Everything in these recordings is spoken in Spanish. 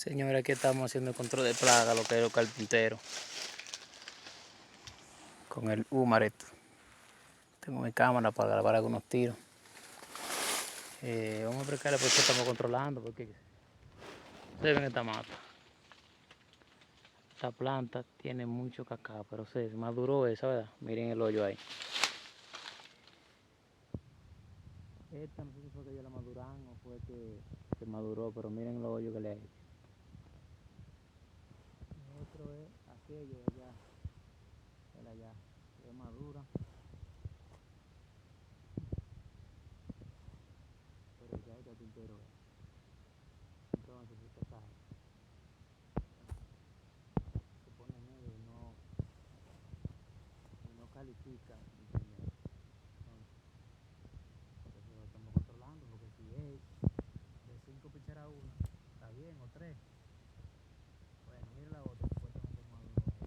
Señores, aquí estamos haciendo el control de plaga, lo que es los carpinteros. Con el Umaret. Tengo mi cámara para grabar algunos tiros. Vamos a explicarle por qué estamos controlando, porque se ven esta mata. Esta planta tiene mucho cacao, pero se maduró esa, ¿verdad? Miren el hoyo ahí. Esta no sé si fue que ya la maduran o fue que maduró, pero miren el hoyo que le ha hecho. El otro es aquello de allá, el allá, que madura. Pero ya el carpintero es. Entonces esta caja se pone negro y no califica el primero. Entonces, por eso lo estamos controlando, porque si es de 5 picheras una, está bien, o 3. Bueno, mira la otra, supuestamente maduro ahí.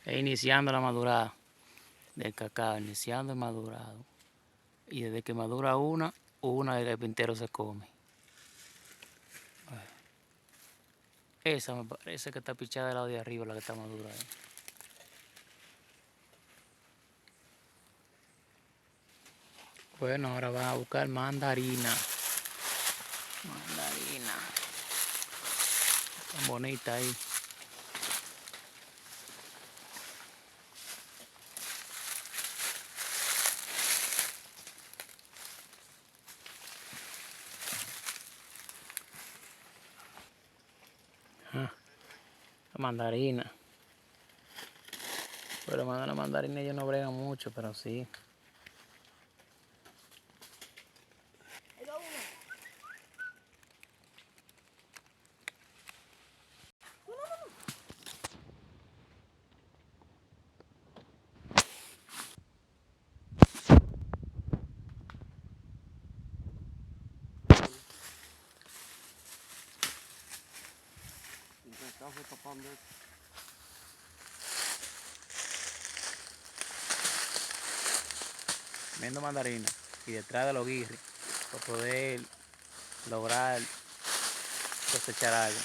E iniciando la madurada del cacao, iniciando el madurado. Y desde que madura una el carpintero se come. Esa me parece que está pichada del lado de arriba, la que está madura ahí. Bueno, ahora van a buscar mandarina. Mandarina. Tan bonita ahí. La mandarina. Pero la mandarina ellos no bregan mucho, pero sí. Viendo mandarina y detrás de los guirris para poder lograr cosechar algo.